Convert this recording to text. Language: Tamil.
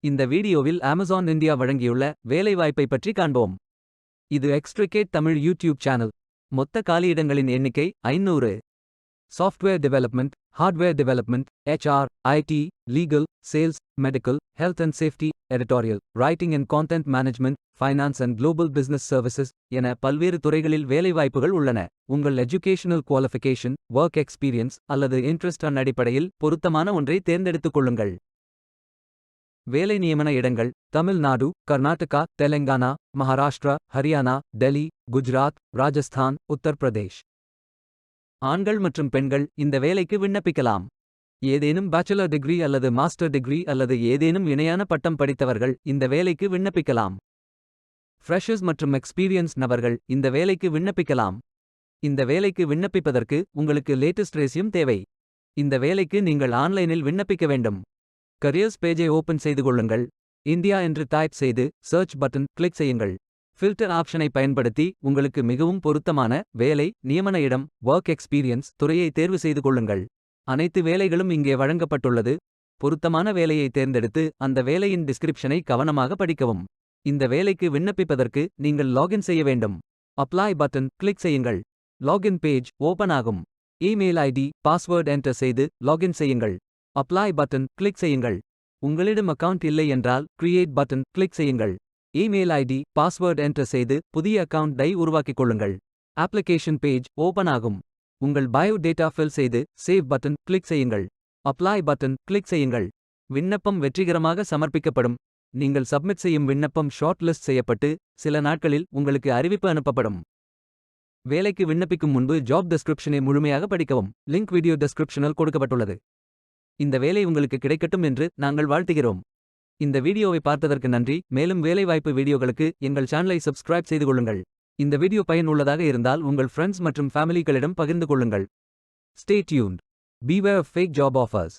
இந்த வீடியோவில் Amazon இந்தியா வழங்கியுள்ள வேலைவாய்ப்பை பற்றி காண்போம். இது எக்ஸ்ட்ரிகேட் தமிழ் யூடியூப் சேனல். மொத்த காலியிடங்களின் எண்ணிக்கை 500. Software development, hardware development, HR, IT, legal, sales, medical, health and safety, editorial, writing and content management, finance and global business services என பல்வேறு துறைகளில் வேலைவாய்ப்புகள் உள்ளன. உங்கள் எஜுகேஷனல் குவாலிஃபிகேஷன், ஒர்க் எக்ஸ்பீரியன்ஸ் அல்லது இன்ட்ரெஸ்ட் அடிப்படையில் பொருத்தமான ஒன்றை தேர்ந்தெடுத்துக் கொள்ளுங்கள். வேலை நியமன இடங்கள்: தமிழ்நாடு, கர்நாடகா, தெலங்கானா, மகாராஷ்டிரா, ஹரியானா, டெல்லி, குஜராத், ராஜஸ்தான், உத்தரப்பிரதேஷ். ஆண்கள் மற்றும் பெண்கள் இந்த வேலைக்கு விண்ணப்பிக்கலாம். ஏதேனும் பேச்சுலர் டிகிரி அல்லது மாஸ்டர் டிகிரி அல்லது ஏதேனும் இணையான பட்டம் படித்தவர்கள் இந்த வேலைக்கு விண்ணப்பிக்கலாம். ஃப்ரெஷர்ஸ் மற்றும் எக்ஸ்பீரியன்ஸ் நபர்கள் இந்த வேலைக்கு விண்ணப்பிக்கலாம். இந்த வேலைக்கு விண்ணப்பிப்பதற்கு உங்களுக்கு லேட்டஸ்ட் ரெஸ்யூம் தேவை. இந்த வேலைக்கு நீங்கள் ஆன்லைனில் விண்ணப்பிக்க வேண்டும். கரியர்ஸ் பேஜை ஓபன் செய்து கொள்ளுங்கள். இந்தியா என்று டைப் செய்து சர்ச் பட்டன் கிளிக் செய்யுங்கள். ஃபில்டர் ஆப்ஷனை பயன்படுத்தி உங்களுக்கு மிகவும் பொருத்தமான வேலை, நியமன இடம், ஒர்க் எக்ஸ்பீரியன்ஸ் துறையை தேர்வு செய்து கொள்ளுங்கள். அனைத்து வேலைகளும் இங்கே வழங்கப்பட்டுள்ளது. பொருத்தமான வேலையை தேர்ந்தெடுத்து அந்த வேலையின் டிஸ்கிரிப்ஷனை கவனமாக படிக்கவும். இந்த வேலைக்கு விண்ணப்பிப்பதற்கு நீங்கள் லாகின் செய்ய வேண்டும். அப்ளை பட்டன் கிளிக் செய்யுங்கள். லாகின் பேஜ் ஓபன் ஆகும். இமெயில் ஐடி, பாஸ்வேர்ட் என்டர் செய்து லாகின் செய்யுங்கள். அப்ளை பட்டன் கிளிக் செய்யுங்கள். உங்களிடம் அக்கவுண்ட் இல்லை என்றால் கிரியேட் பட்டன் கிளிக் செய்யுங்கள். இமெயில் ஐடி, பாஸ்வேர்ட் என்டர் செய்து புதிய அக்கவுண்டை உருவாக்கிக் கொள்ளுங்கள். அப்ளிகேஷன் பேஜ் ஓபன் ஆகும். உங்கள் பயோ டேட்டா ஃபில் செய்து சேவ் பட்டன் கிளிக் செய்யுங்கள். அப்ளை பட்டன் கிளிக் செய்யுங்கள். விண்ணப்பம் வெற்றிகரமாக சமர்ப்பிக்கப்படும். நீங்கள் சப்மிட் செய்யும் விண்ணப்பம் ஷார்ட் லிஸ்ட் செய்யப்பட்டு சில நாட்களில் உங்களுக்கு அறிவிப்பு அனுப்பப்படும். வேலைக்கு விண்ணப்பிக்கும் முன்பு ஜாப் டெஸ்கிரிப்ஷனை முழுமையாக படிக்கவும். லிங்க் வீடியோ டெஸ்கிரிப்ஷனில் கொடுக்கப்பட்டுள்ளது. இந்த வேலை உங்களுக்கு கிடைக்கட்டும் என்று நாங்கள் வாழ்த்துகிறோம். இந்த வீடியோவை பார்த்ததற்கு நன்றி. மேலும் வேலைவாய்ப்பு வீடியோகளுக்கு எங்கள் சேனலை சப்ஸ்கிரைப் செய்து கொள்ளுங்கள். இந்த வீடியோ பயனுள்ளதாக இருந்தால் உங்கள் ஃப்ரெண்ட்ஸ் மற்றும் ஃபேமிலிகளிடம் பகிர்ந்து கொள்ளுங்கள். Stay tuned. Beware of fake job offers.